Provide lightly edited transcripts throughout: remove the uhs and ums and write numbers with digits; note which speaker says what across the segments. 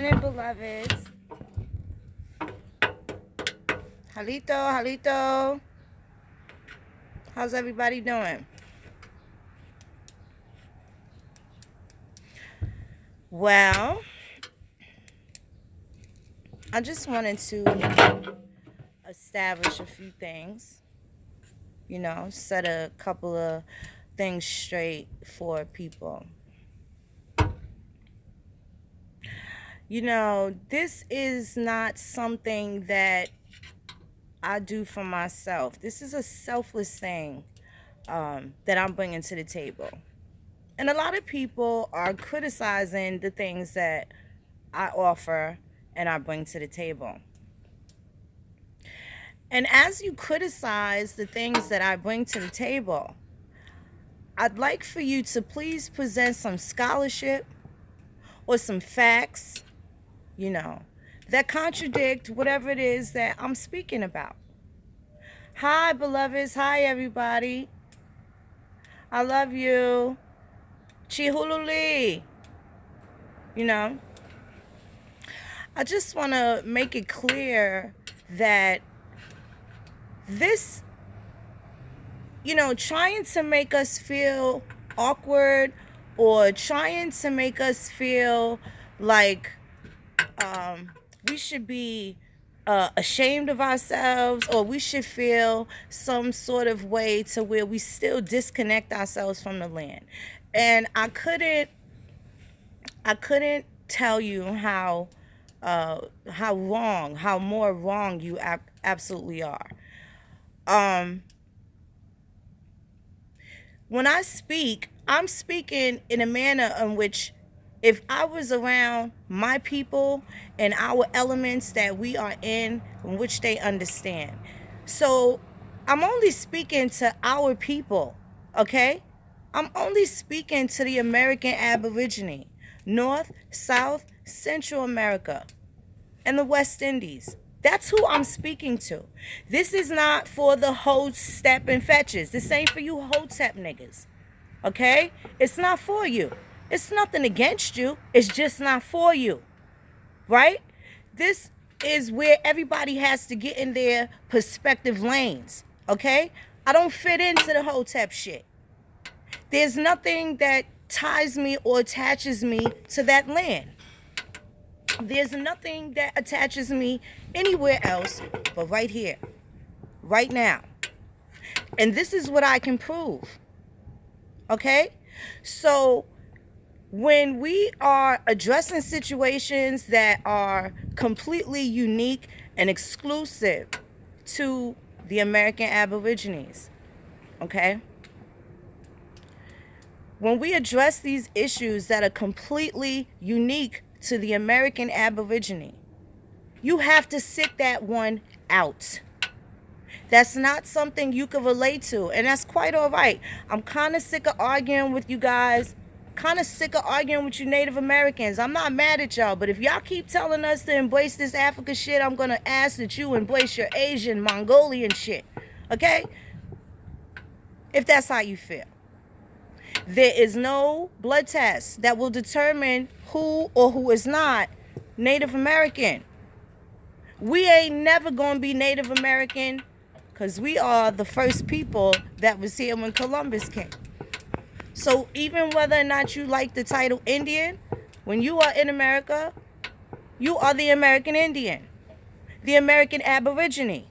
Speaker 1: Morning, beloveds. Halito, Halito. How's everybody doing? Well, I just wanted to establish a few things, set a couple of things straight for people. This is not something that I do for myself. This is a selfless thing that I'm bringing to the table. And a lot of people are criticizing the things that I offer and I bring to the table. And as you criticize the things that I bring to the table, I'd like for you to please present some scholarship or some facts, that contradict whatever it is that I'm speaking about. Hi, beloveds. Hi, everybody. I love you. Chihululi. I just want to make it clear that this, trying to make us feel awkward or trying to make us feel like we should be ashamed of ourselves, or we should feel some sort of way to where we still disconnect ourselves from the land. And I couldn't tell you how wrong, how more wrong you absolutely are. When I speak, I'm speaking in a manner in which, if I was around my people and our elements that we are in which they understand. So I'm only speaking to our people, okay? I'm only speaking to the American Aborigine, North, South, Central America, and the West Indies. That's who I'm speaking to. This is not for the Hotep and fetches. This ain't for you Hotep niggas. Okay? It's not for you. It's nothing against you. It's just not for you. Right? This is where everybody has to get in their perspective lanes. Okay? I don't fit into the Hotep shit. There's nothing that ties me or attaches me to that land. There's nothing that attaches me anywhere else but right here, right now. And this is what I can prove. Okay? So when we are addressing situations that are completely unique and exclusive to the American Aborigines, okay? When we address these issues that are completely unique to the American Aborigine, you have to sit that one out. That's not something you can relate to, and that's quite all right. I'm kind of sick of arguing with you guys, kind of sick of arguing with you Native Americans. I'm not mad at y'all, but if y'all keep telling us to embrace this Africa shit, I'm going to ask that you embrace your Asian, Mongolian shit, okay? If that's how you feel. There is no blood test that will determine who or who is not Native American. We ain't never going to be Native American because we are the first people that was here when Columbus came. So even whether or not you like the title Indian, when you are in America, you are the American Indian, the American Aborigine.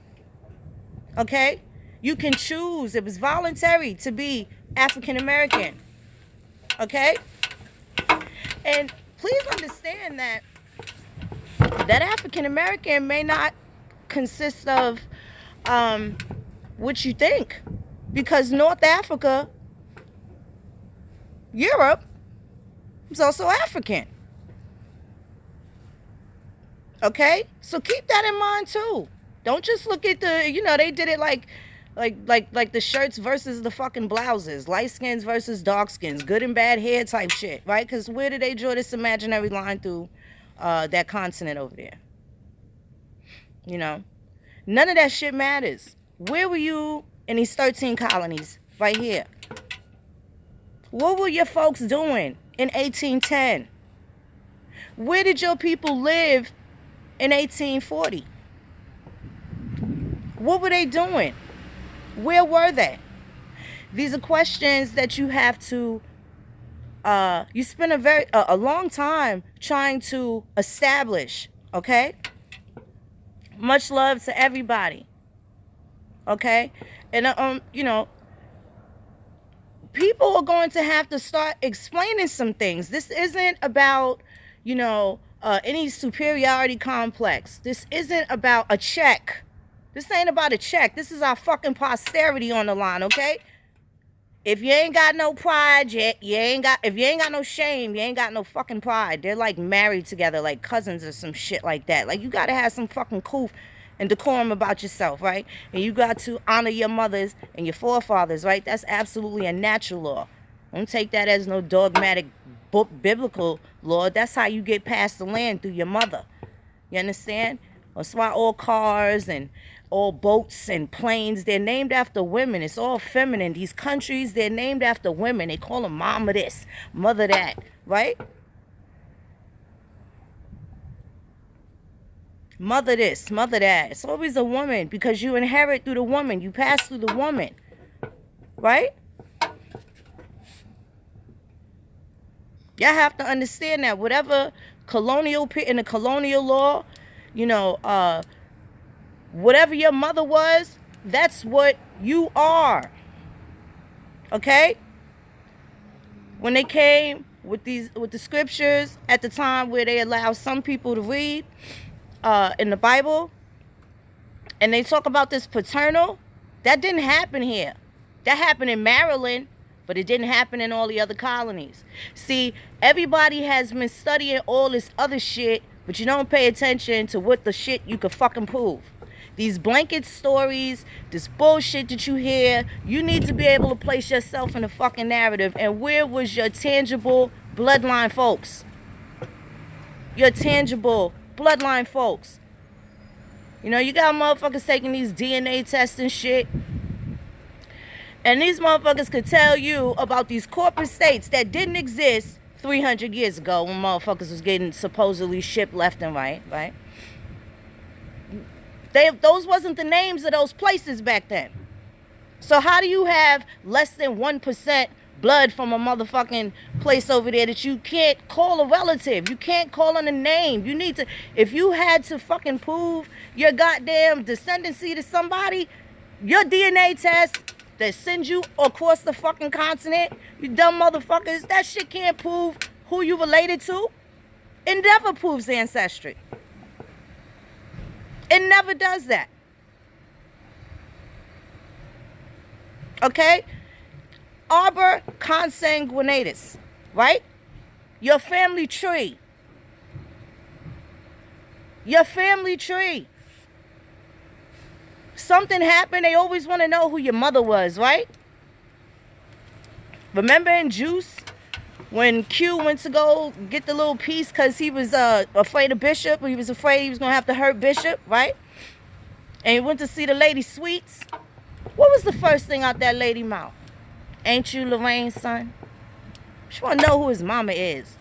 Speaker 1: Okay? You can choose. It was voluntary to be African American. Okay? And please understand that African American may not consist of what you think, because North Africa, Europe, is also African. Okay? So keep that in mind too. Don't just look at they did it like the shirts versus the fucking blouses, light skins versus dark skins, good and bad hair type shit, right? Because where did they draw this imaginary line through that continent over there? None of that shit matters. Where were you in these 13 colonies right here? What were your folks doing in 1810? Where did your people live in 1840? What were they doing? Where were they? These are questions that you have to, you spend a long time trying to establish, okay? Much love to everybody, okay? And, people are going to have to start explaining some things. This isn't about, any superiority complex. This isn't about a check. This ain't about a check. This is our fucking posterity on the line, okay? If you ain't got no pride, if you ain't got no shame, you ain't got no fucking pride. They're like married together, like cousins or some shit like that. Like, you gotta have some fucking coof and decorum about yourself, right? And you got to honor your mothers and your forefathers, right? That's absolutely a natural law. Don't take that as no dogmatic biblical law. That's how you get past the land, through your mother. You understand? That's why all cars and all boats and planes, they're named after women. It's all feminine. These countries, they're named after women. They call them mama this, mother that, right? Mother this, mother that. It's always a woman, because you inherit through the woman. You pass through the woman, right? Y'all have to understand that whatever in the colonial law, whatever your mother was, that's what you are. Okay? When they came with the scriptures at the time where they allowed some people to read in the Bible, and they talk about this paternal, that didn't happen here. That happened in Maryland, but it didn't happen in all the other colonies. See, everybody has been studying all this other shit, but you don't pay attention to what the shit you could fucking prove. These blanket stories, this bullshit that you hear, you need to be able to place yourself in the fucking narrative. And where was your tangible bloodline folks? Your tangible bloodline folks. You got motherfuckers taking these DNA tests and shit. And these motherfuckers could tell you about these corporate states that didn't exist 300 years ago, when motherfuckers was getting supposedly shipped left and right, right? Those wasn't the names of those places back then. So how do you have less than 1% blood from a motherfucking place over there that you can't call a relative? You can't call on a name. You need to, if you had to fucking prove your goddamn descendancy to somebody, your DNA test that sends you across the fucking continent, you dumb motherfuckers, that shit can't prove who you related to. It never proves ancestry. It never does that. Okay? Arbor consanguinatus, right? Your family tree. Your family tree. Something happened, they always want to know who your mother was, right? Remember in Juice, when Q went to go get the little piece because he was afraid of Bishop, he was afraid he was going to have to hurt Bishop, right? And he went to see the lady Sweets. What was the first thing out that lady mouth? Ain't you Lorraine's son? She want to know who his mama is.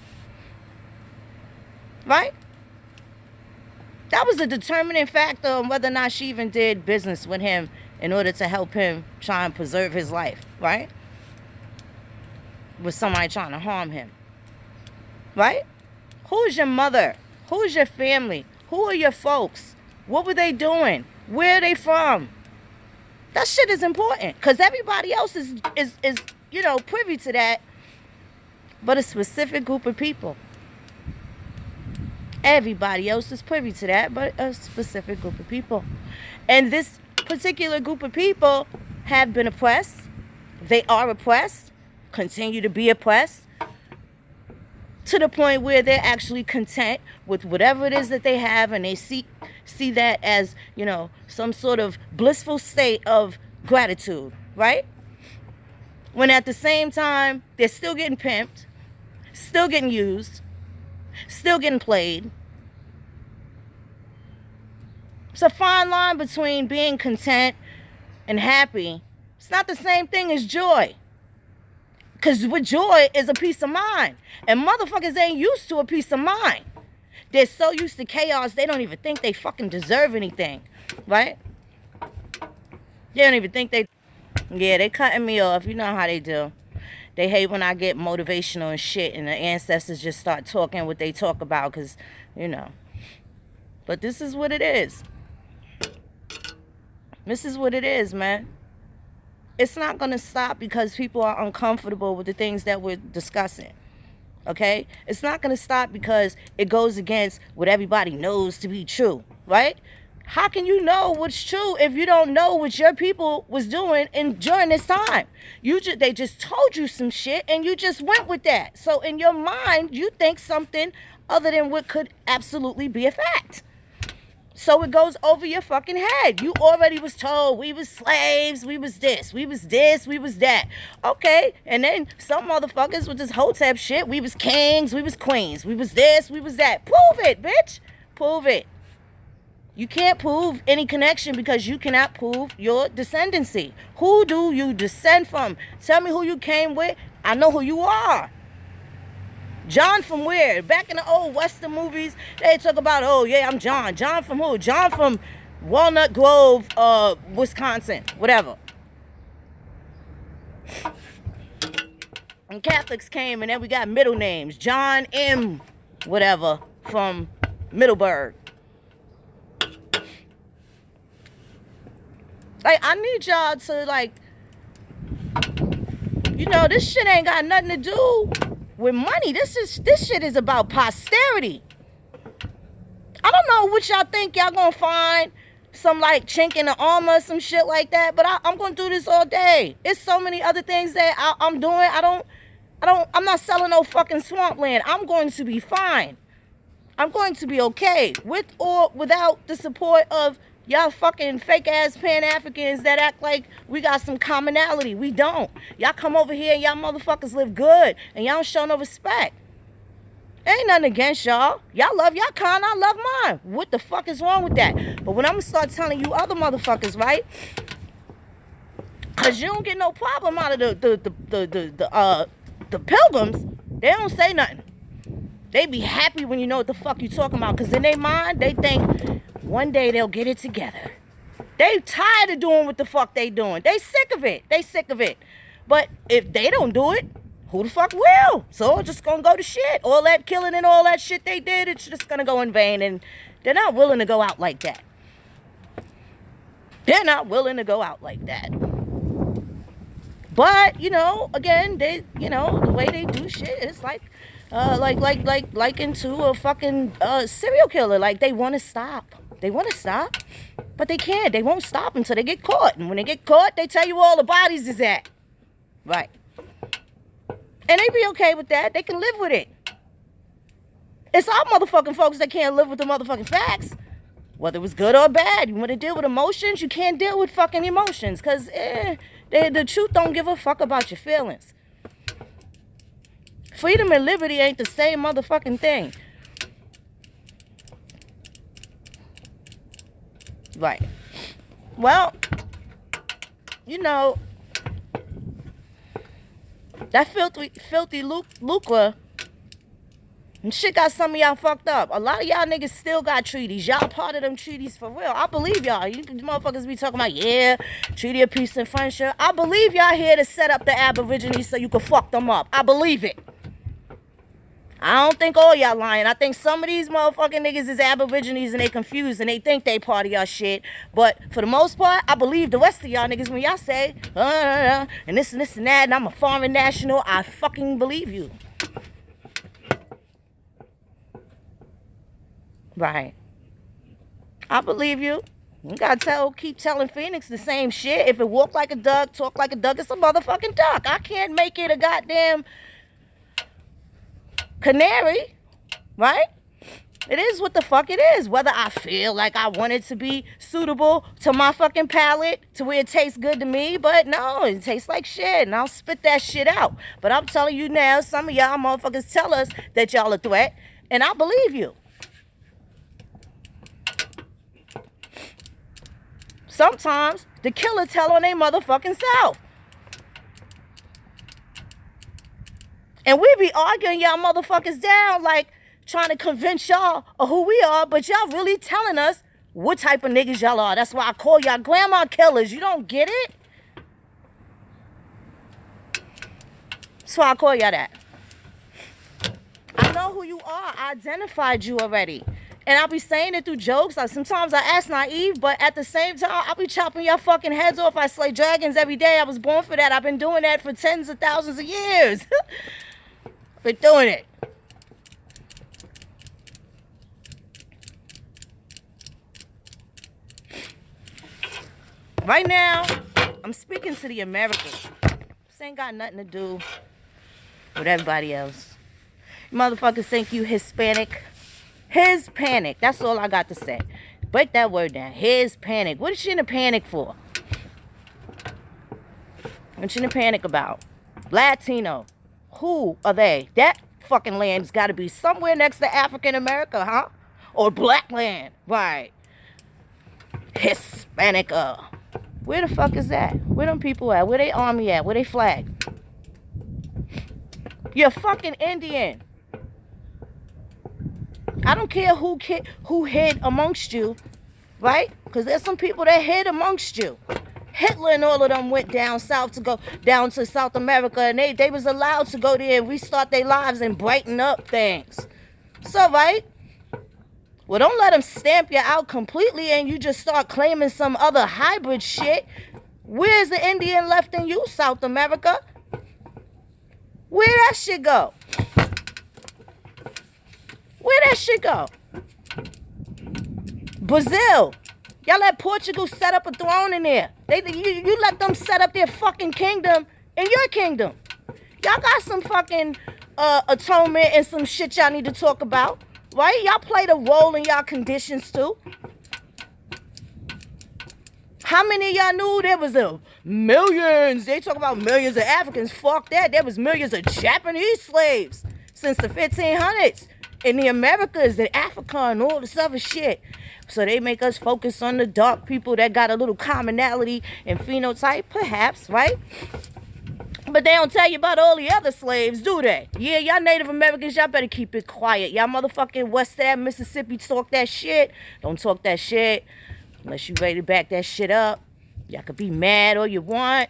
Speaker 1: Right? That was a determining factor on whether or not she even did business with him in order to help him try and preserve his life, right? With somebody trying to harm him, right? Who is your mother? Who is your family? Who are your folks? What were they doing? Where are they from? That shit is important, because everybody else is privy to that, but a specific group of people. Everybody else is privy to that, but a specific group of people. And this particular group of people have been oppressed. They are oppressed, continue to be oppressed, to the point where they're actually content with whatever it is that they have, and they see that as, some sort of blissful state of gratitude, right? When at the same time, they're still getting pimped, still getting used, still getting played. It's a fine line between being content and happy. It's not the same thing as joy. Because with joy is a peace of mind. And motherfuckers ain't used to a peace of mind. They're so used to chaos, they don't even think they fucking deserve anything, right? They don't even think they... Yeah, they cutting me off. You know how they do. They hate when I get motivational and shit and the ancestors just start talking what they talk about because, you know. But this is what it is. This is what it is, man. It's not going to stop because people are uncomfortable with the things that we're discussing. Okay? It's not going to stop because it goes against what everybody knows to be true, right? How can you know what's true if you don't know what your people was doing during this time? They just told you some shit and you just went with that. So in your mind, you think something other than what could absolutely be a fact. So it goes over your fucking head. You already was told we was slaves, we was this, we was this, we was that. Okay, and then some motherfuckers with this Hotep shit, we was kings, we was queens, we was this, we was that. Prove it, bitch. Prove it. You can't prove any connection because you cannot prove your descendancy. Who do you descend from? Tell me who you came with. I know who you are. John from where? Back in the old Western movies, they talk about, oh, yeah, I'm John. John from who? John from Walnut Grove, Wisconsin, whatever. And Catholics came, and then we got middle names. John M. whatever from Middleburg. Like, I need y'all to, like, you know, this shit ain't got nothing to do with money. This shit is about posterity. I don't know what y'all think y'all gonna find, some, like, chink in the armor, some shit like that, but I'm gonna do this all day. It's so many other things that I'm doing. I'm not selling no fucking swampland. I'm going to be fine. I'm going to be okay. With or without the support of y'all fucking fake-ass Pan-Africans that act like we got some commonality. We don't. Y'all come over here and y'all motherfuckers live good. And y'all don't show no respect. Ain't nothing against y'all. Y'all love y'all kind, I love mine. What the fuck is wrong with that? But when I'm going to start telling you other motherfuckers, right? Because you don't get no problem out of the pilgrims. They don't say nothing. They be happy when you know what the fuck you talking about. Because in their mind, they think one day they'll get it together. They tired of doing what the fuck they doing. They sick of it. They sick of it. But if they don't do it, who the fuck will? So it's just gonna go to shit. All that killing and all that shit they did, it's just gonna go in vain. And they're not willing to go out like that. They're not willing to go out like that. But, you know, again, they, you know, the way they do shit, it's like into a fucking serial killer. Like, they want to stop. They want to stop, but they can't. They won't stop until they get caught. And when they get caught, they tell you where all the bodies is at. Right. And they be okay with that. They can live with it. It's our motherfucking folks that can't live with the motherfucking facts. Whether it was good or bad. You want to deal with emotions? You can't deal with fucking emotions. Because the truth don't give a fuck about your feelings. Freedom and liberty ain't the same motherfucking thing. Right. Well, you know, that filthy lucre and shit got some of y'all fucked up. A lot of y'all niggas still got treaties. Y'all part of them treaties for real. I believe y'all. You motherfuckers be talking about, yeah, treaty of peace and friendship. I believe y'all here to set up the Aborigines so you can fuck them up. I believe it. I don't think all y'all lying. I think some of these motherfucking niggas is Aborigines and they confused and they think they part of y'all shit. But for the most part, I believe the rest of y'all niggas when y'all say, and this and that, and I'm a foreign national, I fucking believe you. Right. I believe you. You gotta keep telling Phoenix the same shit. If it walk like a duck, talk like a duck, it's a motherfucking duck. I can't make it a goddamn canary, right? It is what the fuck it is. Whether I feel like I want it to be suitable to my fucking palate, to where it tastes good to me, but no, it tastes like shit, and I'll spit that shit out. But I'm telling you now, some of y'all motherfuckers tell us that y'all a threat, and I believe you. Sometimes the killer tell on their motherfucking self. And we be arguing y'all motherfuckers down like trying to convince y'all of who we are, but y'all really telling us what type of niggas y'all are. That's why I call y'all grandma killers. You don't get it? That's why I call y'all that. I know who you are. I identified you already. And I'll be saying it through jokes. Like sometimes I act naive, but at the same time, I'll be chopping your fucking heads off. I slay dragons every day. I was born for that. I've been doing that for tens of thousands of years. Been doing it. Right now, I'm speaking to the Americans. This ain't got nothing to do with everybody else. You motherfuckers think you Hispanic. His panic. That's all I got to say. Break that word down. His panic. What is she in a panic for? What you in a panic about? Latino. Who are they? That fucking land's got to be somewhere next to African America, huh? Or black land. Right. Hispanica. Where the fuck is that? Where them people at? Where they army at? Where they flag? You're fucking Indian. I don't care who hid amongst you, right? Because there's some people that hid amongst you. Hitler and all of them went down south to go down to South America, and they was allowed to go there and restart their lives and brighten up things. So, right? Well, don't let them stamp you out completely and you just start claiming some other hybrid shit. Where's the Indian left in you, South America? Where that shit go? Where that shit go? Brazil. Y'all let Portugal set up a throne in there. You let them set up their fucking kingdom in your kingdom. Y'all got some fucking atonement and some shit y'all need to talk about. Right? Y'all played a role in y'all conditions too. How many of y'all knew there was millions? They talk about millions of Africans. Fuck that. There was millions of Japanese slaves since the 1500s. In the Americas and Africa and all this other shit. So they make us focus on the dark people that got a little commonality and phenotype, perhaps, right? But they don't tell you about all the other slaves, do they? Yeah, y'all Native Americans, y'all better keep it quiet. Y'all motherfucking West Ave, Mississippi talk that shit. Don't talk that shit unless you ready to back that shit up. Y'all could be mad all you want.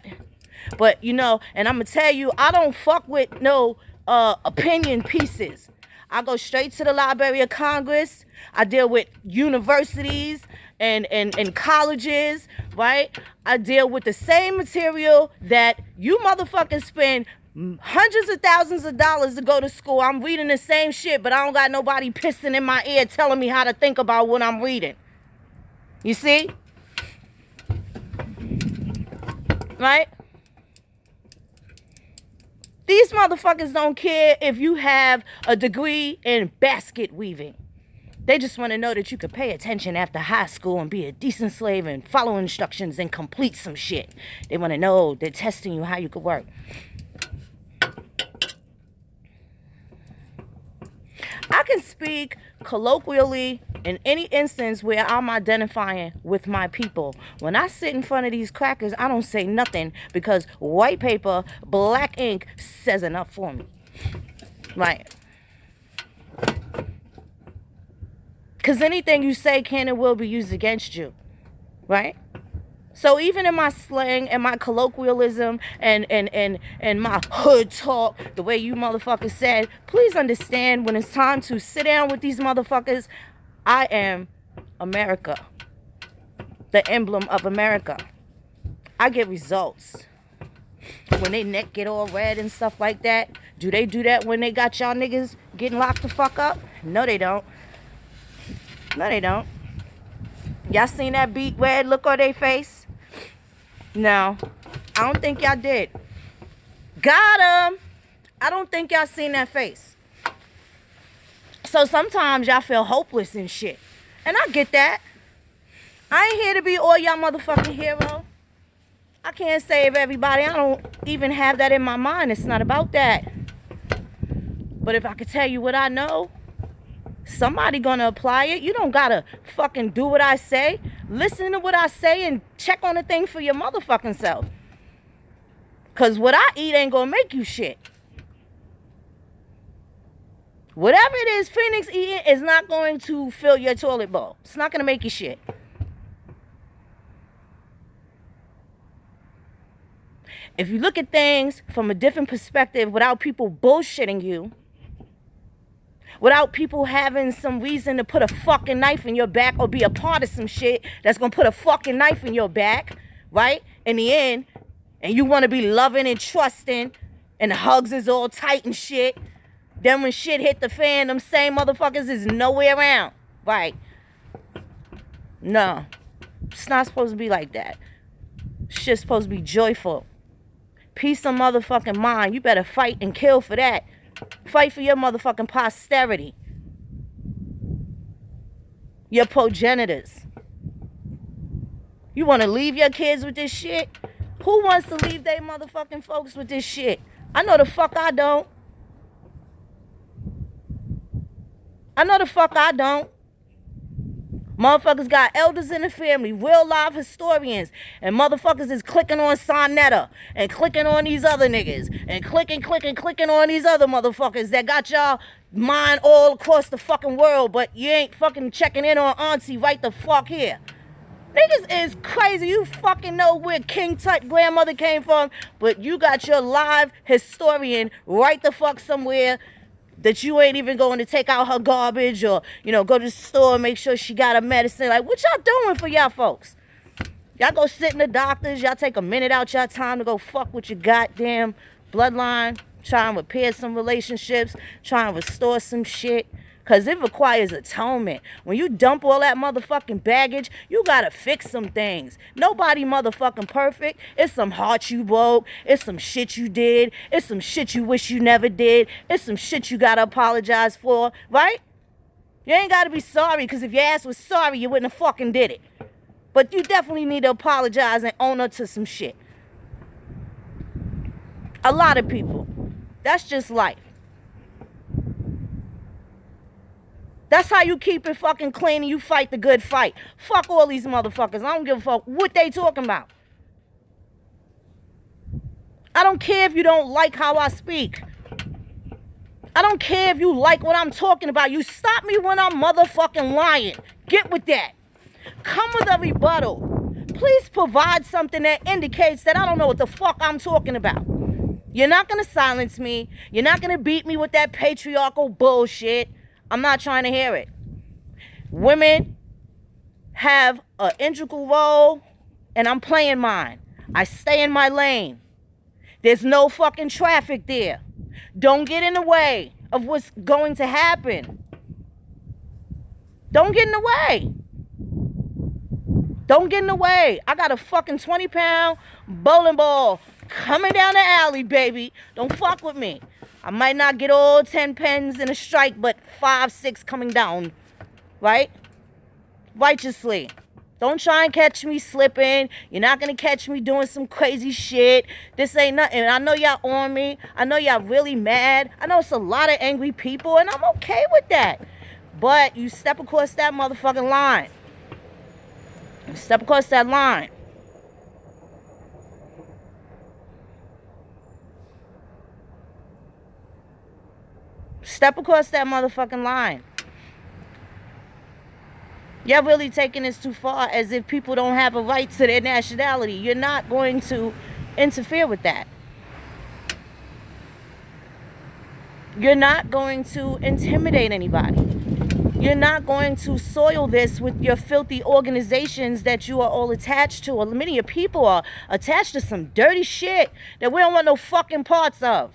Speaker 1: But, you know, and I'm going to tell you, I don't fuck with no opinion pieces. I go straight to the Library of Congress. I deal with universities and colleges, right? I deal with the same material that you motherfuckers spend hundreds of thousands of dollars to go to school. I'm reading the same shit, but I don't got nobody pissing in my ear telling me how to think about what I'm reading. You see? Right? These motherfuckers don't care if you have a degree in basket weaving. They just want to know that you could pay attention after high school and be a decent slave and follow instructions and complete some shit. They want to know they're testing you how you could work. I can speak colloquially in any instance where I'm identifying with my people. When I sit in front of these crackers, I don't say nothing because white paper, black ink says enough for me. Right. Because anything you say can and will be used against you. Right? So even in my slang and my colloquialism and my hood talk, the way you motherfuckers said, please understand when it's time to sit down with these motherfuckers, I am America. The emblem of America. I get results. When they neck get all red and stuff like that, do they do that when they got y'all niggas getting locked the fuck up? No, they don't. No, they don't. Y'all seen that beat red look on their face? No, I don't think y'all did. Got 'em. I don't think y'all seen that face. So sometimes y'all feel hopeless and shit. And I get that. I ain't here to be all y'all motherfucking hero. I can't save everybody. I don't even have that in my mind. It's not about that. But if I could tell you what I know, somebody gonna apply it. You don't gotta fucking do what I say. Listen to what I say and check on the thing for your motherfucking self. Cause what I eat ain't gonna make you shit. Whatever it is Phoenix eating is not going to fill your toilet bowl. It's not going to make you shit. If you look at things from a different perspective without people bullshitting you, without people having some reason to put a fucking knife in your back or be a part of some shit that's going to put a fucking knife in your back, right? In the end, and you want to be loving and trusting and the hugs is all tight and shit. Then when shit hit the fan, them same motherfuckers is nowhere around. Right. No. It's not supposed to be like that. Shit's supposed to be joyful. Peace of motherfucking mind. You better fight and kill for that. Fight for your motherfucking posterity. Your progenitors. You want to leave your kids with this shit? Who wants to leave their motherfucking folks with this shit? I know the fuck I don't. I know the fuck I don't. Motherfuckers got elders in the family, real live historians, and motherfuckers is clicking on Sonetta and clicking on these other niggas and clicking on these other motherfuckers that got y'all mind all across the fucking world, but you ain't fucking checking in on auntie right the fuck here. Niggas is crazy. You fucking know where King Tut grandmother came from, but you got your live historian right the fuck somewhere that you ain't even going to take out her garbage or, go to the store and make sure she got her medicine. Like, what y'all doing for y'all folks? Y'all go sit in the doctors. Y'all take a minute out y'all time to go fuck with your goddamn bloodline. Try and repair some relationships. Try and restore some shit. Because it requires atonement. When you dump all that motherfucking baggage, you got to fix some things. Nobody motherfucking perfect. It's some heart you broke. It's some shit you did. It's some shit you wish you never did. It's some shit you got to apologize for, right? You ain't got to be sorry, because if your ass was sorry, you wouldn't have fucking did it. But you definitely need to apologize and own up to some shit. A lot of people. That's just life. That's how you keep it fucking clean and you fight the good fight. Fuck all these motherfuckers. I don't give a fuck what they talking about. I don't care if you don't like how I speak. I don't care if you like what I'm talking about. You stop me when I'm motherfucking lying. Get with that. Come with a rebuttal. Please provide something that indicates that I don't know what the fuck I'm talking about. You're not going to silence me. You're not going to beat me with that patriarchal bullshit. I'm not trying to hear it. Women have an integral role, and I'm playing mine. I stay in my lane. There's no fucking traffic there. Don't get in the way of what's going to happen. Don't get in the way. Don't get in the way. I got a fucking 20-pound bowling ball coming down the alley, baby. Don't fuck with me. I might not get all 10 pens in a strike, but 5, 6 coming down, right? Righteously. Don't try and catch me slipping. You're not going to catch me doing some crazy shit. This ain't nothing. I know y'all on me. I know y'all really mad. I know it's a lot of angry people, and I'm okay with that. But you step across that motherfucking line. You step across that line. Step across that motherfucking line. You're really taking this too far, as if people don't have a right to their nationality. You're not going to interfere with that. You're not going to intimidate anybody. You're not going to soil this with your filthy organizations that you are all attached to. Or many of people are attached to some dirty shit that we don't want no fucking parts of.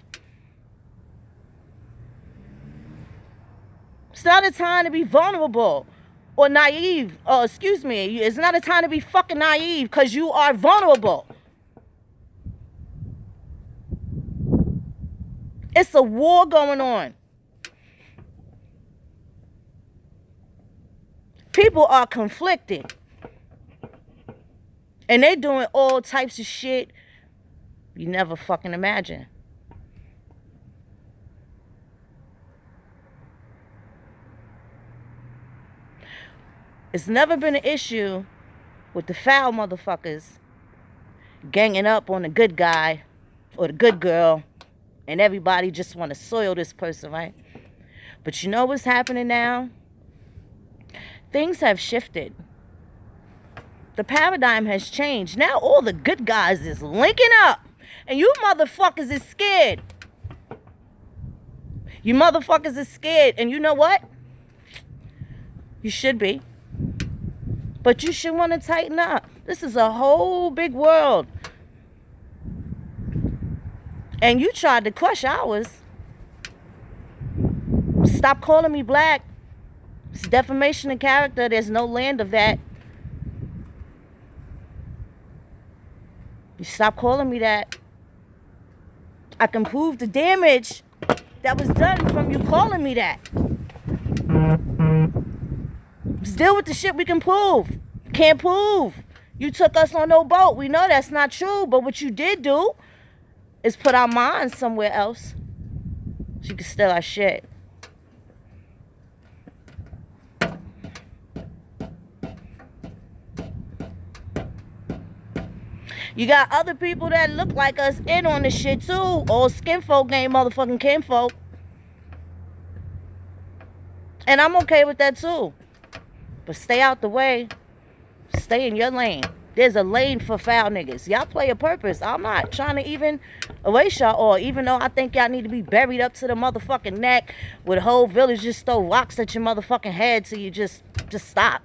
Speaker 1: It's not a time to be vulnerable or naive. It's not a time to be fucking naive, because you are vulnerable. It's a war going on. People are conflicted. And they're doing all types of shit you never fucking imagine. It's never been an issue with the foul motherfuckers ganging up on the good guy or the good girl, and everybody just want to soil this person, right? But you know what's happening now? Things have shifted. The paradigm has changed. Now all the good guys is linking up. And you motherfuckers is scared. You motherfuckers is scared. And you know what? You should be. But you should want to tighten up. This is a whole big world. And you tried to crush ours. Stop calling me black. It's defamation of character. There's no land of that. You stop calling me that. I can prove the damage that was done from you calling me that. Just deal with the shit we can prove. Can't prove. You took us on no boat. We know that's not true. But what you did do is put our minds somewhere else so you can steal our shit. You got other people that look like us in on this shit too. All skinfolk ain't motherfucking kinfolk. And I'm okay with that too. But stay out the way. Stay in your lane. There's a lane for foul niggas. Y'all play a purpose. I'm not trying to even erase y'all all. Even though I think y'all need to be buried up to the motherfucking neck with a whole village just throw rocks at your motherfucking head so you just stop.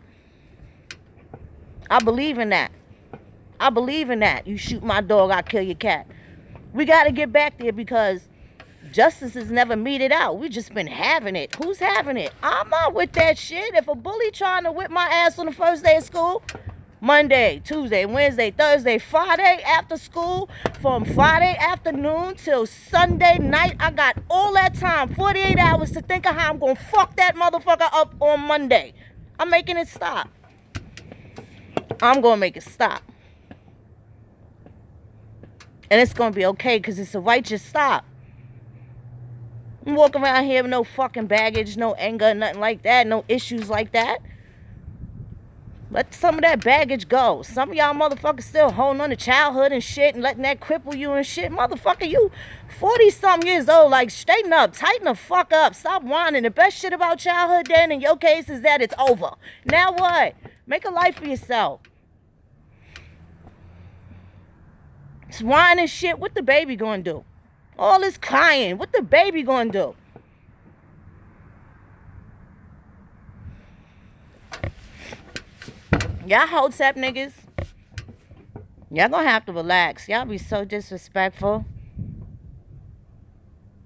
Speaker 1: I believe in that. I believe in that. You shoot my dog, I kill your cat. We got to get back there because justice is never meted out. We just been having it. Who's having it? I'm not with that shit. If a bully trying to whip my ass on the first day of school, Monday, Tuesday, Wednesday, Thursday, Friday after school, from Friday afternoon till Sunday night, I got all that time, 48 hours to think of how I'm going to fuck that motherfucker up on Monday. I'm making it stop. I'm going to make it stop. And it's going to be okay because it's a righteous stop. I'm walking around here with no fucking baggage, no anger, nothing like that, no issues like that. Let some of that baggage go. Some of y'all motherfuckers still holding on to childhood and shit and letting that cripple you and shit. Motherfucker, you 40-something years old. Like, straighten up. Tighten the fuck up. Stop whining. The best shit about childhood then, in your case, is that it's over. Now what? Make a life for yourself. This whining shit, what the baby gonna do? All this crying, what the baby gonna do? Y'all Hotep niggas, y'all gonna have to relax. Y'all be so disrespectful.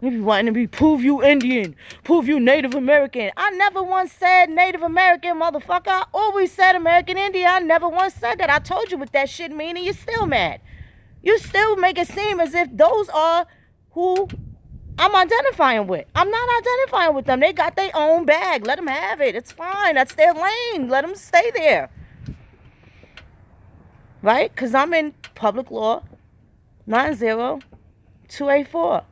Speaker 1: You be wanting to prove you Indian, prove you Native American. I never once said Native American, motherfucker. I always said American Indian. I never once said that. I told you what that shit mean and you're still mad. You still make it seem as if those are who I'm identifying with. I'm not identifying with them. They got their own bag. Let them have it. It's fine. That's their lane. Let them stay there. Right? Because I'm in public law 90284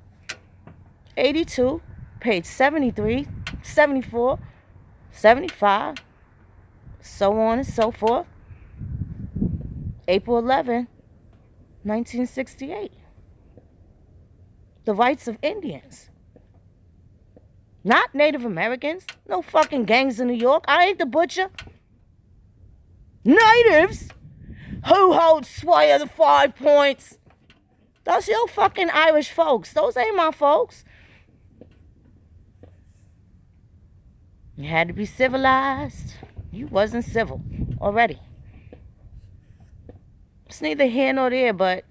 Speaker 1: 82, page 73, 74, 75, so on and so forth. April 11, 1968. The rights of Indians. Not Native Americans. No fucking gangs in New York. I ain't the butcher. Natives? Who holds sway of the 5 points? Those your fucking Irish folks. Those ain't my folks. You had to be civilized. You wasn't civil already. It's neither here nor there, but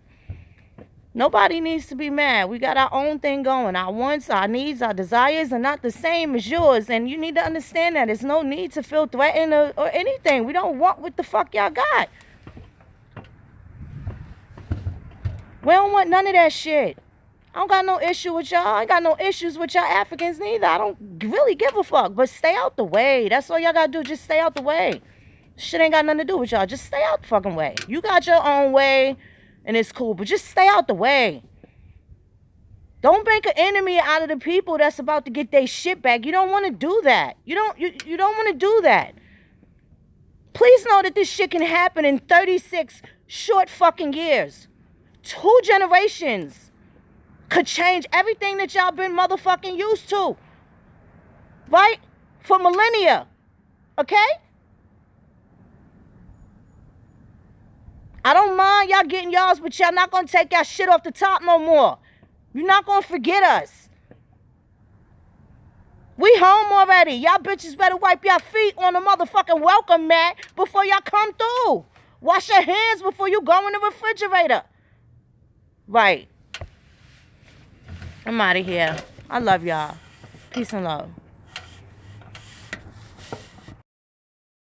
Speaker 1: nobody needs to be mad. We got our own thing going. Our wants, our needs, our desires are not the same as yours. And you need to understand that. There's no need to feel threatened or anything. We don't want what the fuck y'all got. We don't want none of that shit. I don't got no issue with y'all. I ain't got no issues with y'all Africans neither. I don't really give a fuck. But stay out the way. That's all y'all gotta do. Just stay out the way. Shit ain't got nothing to do with y'all. Just stay out the fucking way. You got your own way, and it's cool. But just stay out the way. Don't make an enemy out of the people that's about to get their shit back. You don't want to do that. You don't want to do that. Please know that this shit can happen in 36 short fucking years. 2 generations could change everything that y'all been motherfucking used to. right? For millennia, okay? I don't mind y'all getting y'all's, but y'all not gonna take y'all shit off the top no more. You're not gonna forget us. We home already. Y'all bitches better wipe your feet on the motherfucking welcome mat before y'all come through. Wash your hands before you go in the refrigerator. Right. I'm out of here. I love y'all. Peace and love.